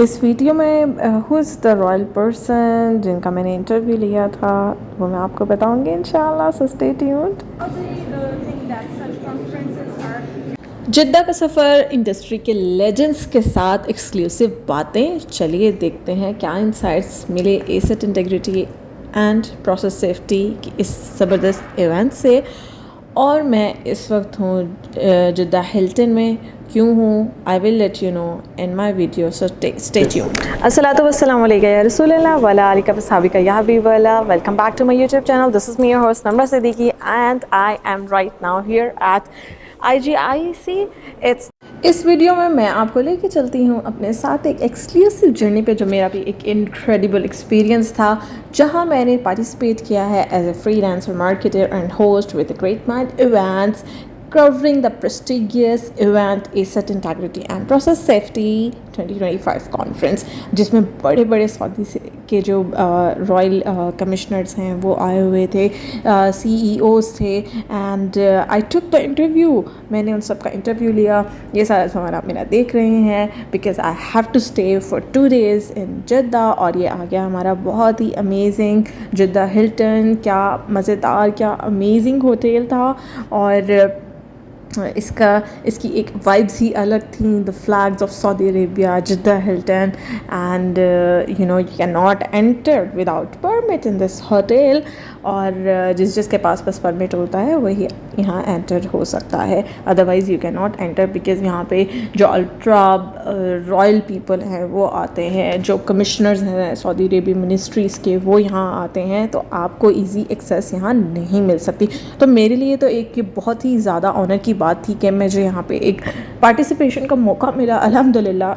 इस वीडियो में who is the royal person जिनका मैंने इंटरव्यू लिया था वो मैं आपको बताऊंगी इंशाल्लाह, सो स्टे ट्यून्ड। जिद्दा का सफ़र, इंडस्ट्री के लेजेंड्स के साथ एक्सक्लूसिव बातें। चलिए देखते हैं क्या इंसाइट्स मिले asset integrity and process safety की इस ज़बरदस्त इवेंट से। और मैं इस वक्त हूँ जिद्दा हिल्टन में। क्यों हूँ I will let you know in my video, so stay tuned. अस्सलातु वस्सलामु अलैका या रसूलल्लाह वला आलिका वसहाबिका या हबीबल्लाह। Welcome back to my YouTube channel. This is me your host Namra Siddiqui and I am right now here at IGIC। इस वीडियो में मैं आपको लेके चलती हूँ अपने साथ एक एक्सक्लूसिव जर्नी पे, जो मेरा भी एक इनक्रेडिबल एक्सपीरियंस था, जहाँ मैंने पार्टिसिपेट किया है as a freelancer marketer and host with great mind events covering the prestigious event Asset Integrity and Process Safety 2025 conference, जिसमें बड़े बड़े सऊदी के जो रॉयल कमिश्नर्स हैं वो आए हुए थे, CEOs थे and I took the interview. मैंने उन सब का इंटरव्यू लिया। ये सारा सामान आप मेरा देख रहे हैं because I have to stay for 2 days in Jeddah. और ये आ गया हमारा बहुत ही अमेजिंग जिद्दा हिल्टन। क्या मज़ेदार, क्या अमेजिंग होटल था। और इसकी एक वाइब्स ही अलग थी। The flags of Saudi Arabia, Jeddah Hilton and you can not enter without permit in this hotel. और जिसके पास बस परमिट होता है वही यहाँ एंटर हो सकता है, otherwise you can not enter because यहाँ पे जो अल्ट्रा रॉयल पीपल हैं वो आते हैं, जो कमिश्नर्स हैं सऊदी अरेबियन मिनिस्ट्रीज़ के वो यहाँ आते हैं, तो आपको ईजी एक्सेस यहाँ नहीं मिल सकती। तो मेरे लिए तो एक ये बहुत ही ज़्यादा ऑनर की बात थी कि मुझे यहाँ पे एक पार्टिसिपेशन का मौका मिला। अल्हम्दुलिल्लाह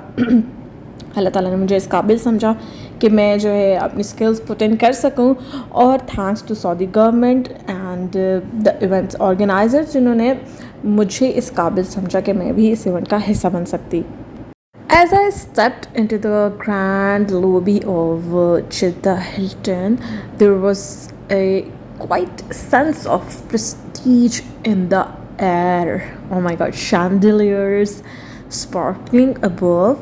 अल्लाह ताला ने मुझे इस काबिल समझा कि मैं जो है अपनी स्किल्स पुट इन कर सकूं। और thanks to Saudi government and the events organisers, जिन्होंने मुझे इस काबिल समझा कि मैं भी इस इवेंट का हिस्सा बन सकती। As I stepped into the grand lobby of Jeddah Hilton, there was a quite sense of prestige in the air. Oh my God, chandeliers sparkling above,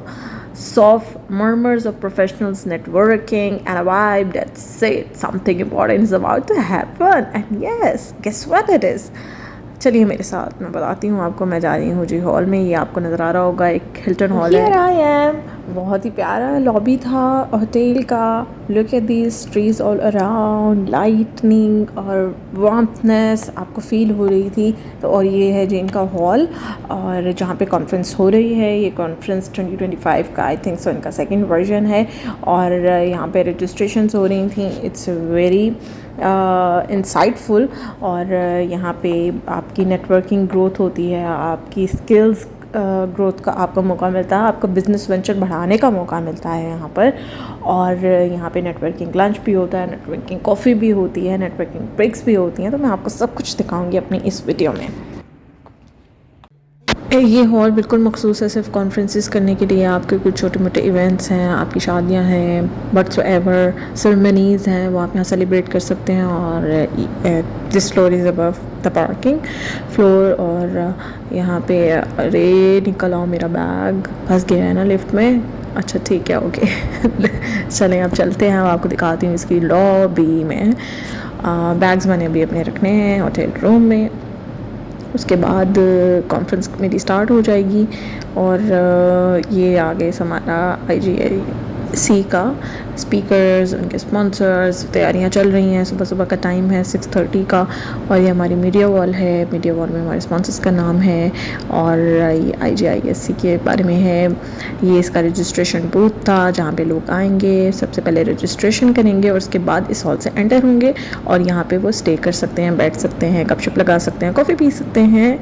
soft murmurs of professionals networking, and a vibe that said something important is about to happen. And yes, guess what it is? चलिए मेरे साथ, मैं बताती हूँ आपको। मैं जा रही हूँ जी हॉल में। ये आपको नज़र आ रहा होगा, एक हिल्टन हॉल है। I am. बहुत ही प्यारा लॉबी था होटल का। Look at these trees all around, lightning और वार्मनेस आपको फील हो रही थी। तो और ये है जी इनका हॉल, और जहाँ पे कॉन्फ्रेंस हो रही है। ये कॉन्फ्रेंस 2025 का आई थिंक सो इनका सेकंड वर्जन है। और यहाँ पे रजिस्ट्रेशंस हो रही थी। It's very insightful. और यहाँ पे आपकी नेटवर्किंग ग्रोथ होती है, आपकी स्किल्स ग्रोथ का आपको मौका मिलता है, आपका बिज़नेस वेंचर बढ़ाने का मौका मिलता है यहाँ पर। और यहाँ पे नेटवर्किंग लंच भी होता है, नेटवर्किंग कॉफ़ी भी होती है, नेटवर्किंग ब्रेक्स भी होती हैं। तो मैं आपको सब कुछ दिखाऊंगी अपनी इस वीडियो में। ये हॉल बिल्कुल मखसूस है सिर्फ कॉन्फ्रेंसेस करने के लिए। आपके कुछ छोटे मोटे इवेंट्स हैं, आपकी शादियां हैं, व्हाट्सएवर सेरेमनीज़ हैं, वो आप यहाँ सेलिब्रेट कर सकते हैं। और this floor is above the parking floor. और यहाँ पे अरे निकल आओ, मेरा बैग फंस गया है ना लिफ्ट में। अच्छा ठीक है, ओके चलें अब चलते हैं। आपको दिखाती हूँ इसकी लॉबी में। बैग्स मैंने अभी अपने रखने हैं होटल रूम में। उसके बाद कॉन्फ्रेंस मेरी स्टार्ट हो जाएगी। और ये आगे हमारा IGIC का स्पीकर्स, उनके स्पॉन्सर्स, तैयारियां चल रही हैं। सुबह सुबह का टाइम है 6:30 का। और ये हमारी मीडिया वॉल है। मीडिया वॉल में हमारे स्पॉन्सर्स का नाम है और ये IGIC के बारे में है। ये इसका रजिस्ट्रेशन बूथ था जहाँ पे लोग आएंगे, सबसे पहले रजिस्ट्रेशन करेंगे और उसके बाद इस हॉल से एंटर होंगे। और यहाँ पे वो स्टे कर सकते हैं, बैठ सकते हैं, गपशप लगा सकते हैं, कॉफ़ी पी सकते हैं।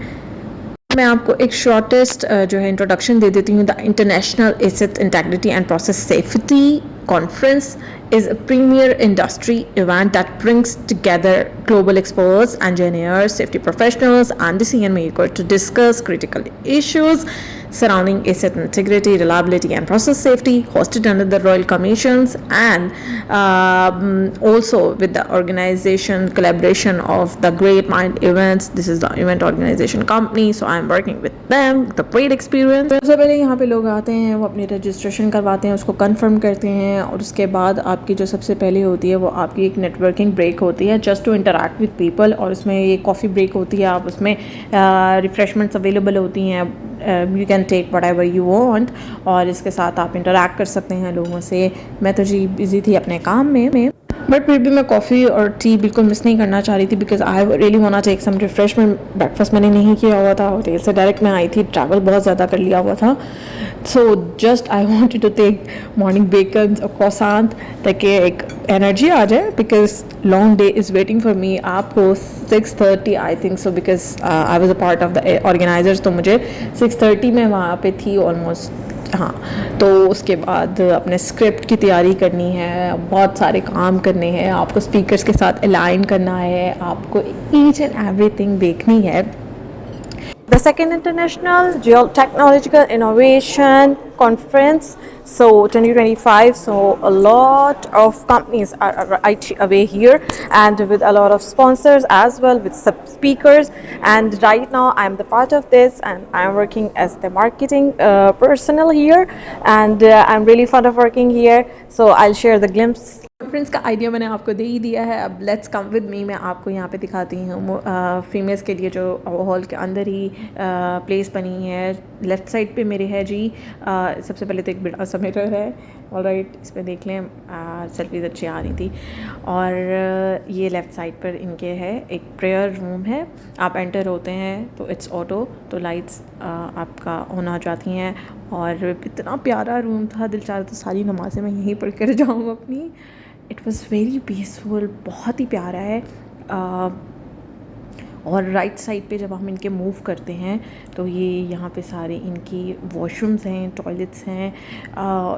मैं आपको एक शॉर्टेस्ट जो है इंट्रोडक्शन दे देती हूँ। The international asset integrity and process safety conference is a premier industry event that brings together global experts, engineers, safety professionals, and decision makers to discuss critical issues surrounding asset integrity, reliability, and process safety, hosted under the Royal Commissions, and also with the organization collaboration of the Great Mind Events. This is the event organization company, so I am working with them. The great experience. सबसे पहले यहाँ पे लोग आते हैं, वो अपनी registration करवाते हैं, उसको कंफर्म करते हैं, और उसके बाद आपकी जो सबसे पहले होती है वो आपकी एक नेटवर्किंग ब्रेक होती है, just to interact with people, और उसमें ये कॉफ़ी ब्रेक होती है, आप उसमें रिफ़्रेशमेंट्स अवेलेबल होती हैं, you can take whatever you want, और इसके साथ आप इंटरेक्ट कर सकते हैं लोगों से। मैं तो जी बिज़ी थी अपने काम में, बट फिर भी मैं कॉफ़ी और टी बिल्कुल मिस नहीं करना चाह रही थी, because I really want to take some refreshment. Breakfast मैंने नहीं किया हुआ था, होटल से डायरेक्ट मैं आई थी, ट्रैवल बहुत ज़्यादा कर लिया हुआ था, so just I wanted to take morning bacon और croissant ताकि एक एनर्जी आ जाए, because long day is waiting for me. आपको 6:30 I think so, because I was a part of the organisers, तो मुझे 6:30 में वहाँ पे थी ऑलमोस्ट। हाँ, तो उसके बाद अपने स्क्रिप्ट की तैयारी करनी है, बहुत सारे काम करने हैं, आपको स्पीकर्स के साथ अलाइन करना है, आपको ईच एंड एवरीथिंग देखनी है। The second International Geotechnological Innovation Conference, so 2025, so a lot of companies are right away here, and with a lot of sponsors as well, with sub speakers, and right now I'm the part of this, and I'm working as the marketing personnel here, and I'm really fond of working here, so I'll share the glimpse. Conference का idea मैंने आपको दे ही दिया है, अब let's come with me. मैं आपको यहाँ पे दिखाती हूँ फीमेल्स के लिए जो हॉल के अंदर ही प्लेस बनी है। लेफ़्ट साइड पे मेरे है जी सबसे पहले तो एक बड़ा सा मिरर है, ऑलराइट, इस पर देख लें, सेल्फीज अच्छी आ रही थी, और ये लेफ़्ट साइड पर इनके है एक प्रेयर रूम है। आप एंटर होते हैं तो इट्स ऑटो, तो लाइट्स आपका ऑन आ जाती हैं, और इतना प्यारा रूम था, दिल चाहता तो सारी नमाज़ें मैं यहीं पढ़ कर जाऊँ अपनी। इट वॉज़ वेरी पीसफुल, बहुत ही प्यारा है। और राइट साइड पे जब हम इनके मूव करते हैं तो ये यहाँ पे सारे इनकी वॉशरूम्स हैं, टॉयलेट्स हैं,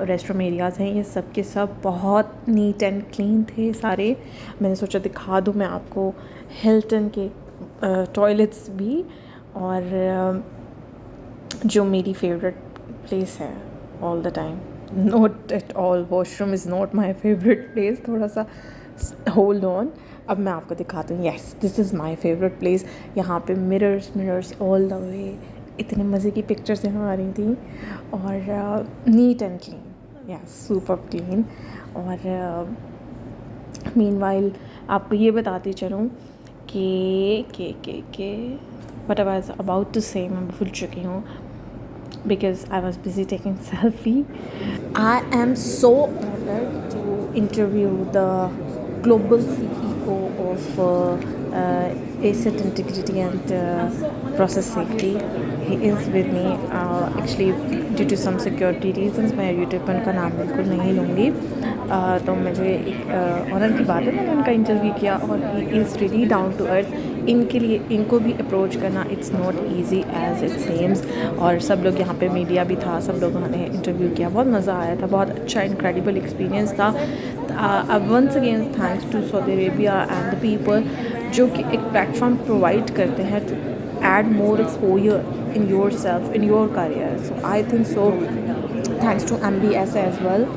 रेस्टरूम एरियाज़ हैं, ये सब के सब बहुत नीट एंड क्लीन थे सारे। मैंने सोचा दिखा दूँ मैं आपको हिल्टन के टॉयलेट्स भी, और जो मेरी फेवरेट प्लेस है all the time, not at all, washroom is not my favourite place, थोड़ा सा होल्ड ऑन। अब मैं आपको दिखाती हूँ, yes this is my favourite place. यहाँ पे मिरर्स ऑल द वे, इतने मज़े की पिक्चर्स यहाँ आ रही थी, और neat and clean, yes super clean. और मीनवाइल आपको ये बताती चलूँ कि what I was about to say, मैं भूल चुकी हूँ, because I was busy taking selfie. I am so honored to interview the global CEO of asset integrity and process safety. He is with me. Actually, due to some security reasons, मैं YouTube पर उनका नाम बिल्कुल नहीं लूँगी, तो मुझे एक ऑनर की बात है, मैंने उनका इंटरव्यू किया, और he is really down to earth. इनके लिए इनको भी अप्रोच करना it's not easy as it seems, और सब लोग यहाँ पे मीडिया भी था, सब लोगों ने इंटरव्यू किया, बहुत मज़ा आया था, बहुत अच्छा इनक्रेडिबल एक्सपीरियंस था। अब once again thanks to Saudi Arabia and the people जो कि एक प्लेटफॉर्म प्रोवाइड करते हैं to add more exposure in yourself, in your career. So I think so, thanks to MBS as well.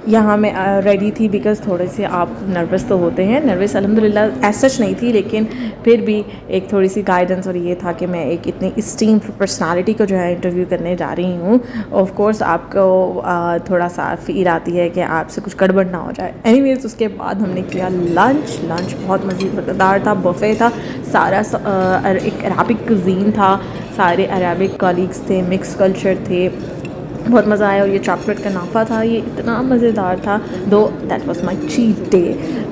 यहाँ मैं ready थी, बिकॉज़ थोड़े से आप नर्वस तो होते हैं, नर्वस अल्हम्दुलिल्लाह एज सच नहीं थी, लेकिन फिर भी एक थोड़ी सी गाइडेंस, और ये था कि मैं एक इतनी इस्टीम पर्सनालिटी को जो है इंटरव्यू करने जा रही हूँ। ऑफ कोर्स आपको थोड़ा सा फील आती है कि आपसे कुछ गड़बड़ ना हो जाए। एनीवेज उसके बाद हमने किया लंच बहुत मज़ेदार था, बफे था, सारा एक अरबिक कुज़ीन था, सारे अरबिक कलीग्स थे, मिक्स कल्चर थे, बहुत मज़ा आया। और ये चॉकलेट का नाफा था, ये इतना मज़ेदार था, दो that was my cheat day.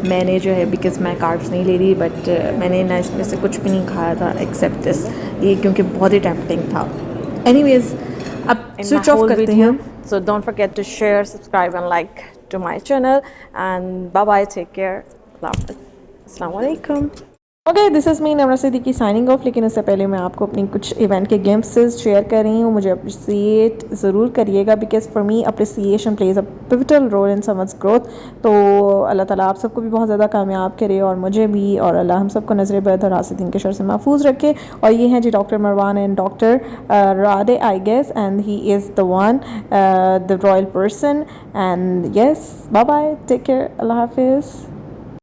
मैंने जो है, बिकॉज़ मैं कार्ब्स नहीं ले रही, बट मैंने ना इसमें से कुछ भी नहीं खाया था एक्सेप्ट दिस, ये क्योंकि बहुत ही टेम्पटिंग था। एनीवेज अब स्विच ऑफ करते हैं। So don't forget to share, subscribe and like to my channel, and bye bye, take care, अल्लाह हाफ़िज़, अस्सलाम वालेकुम। Okay, this is me Namra Siddiqui signing off. लेकिन उससे पहले मैं आपको अपनी कुछ इवेंट के ग्लिम्पसेस शेयर कर रही हूँ। मुझे अप्रिसिएट ज़रूर करिएगा, because for me appreciation plays a pivotal role in someone's growth. तो अल्लाह ताला आप सबको भी बहुत ज़्यादा कामयाब करे, और मुझे भी, और अल्लाह हम सबको नज़र बद और हासिदीन के शर से महफूज रखे। और ये हैं जी doctor Marwan and doctor Radhe, I guess, and he is the one, the royal person. And yes, bye bye, take care, अल्लाह हाफिज़।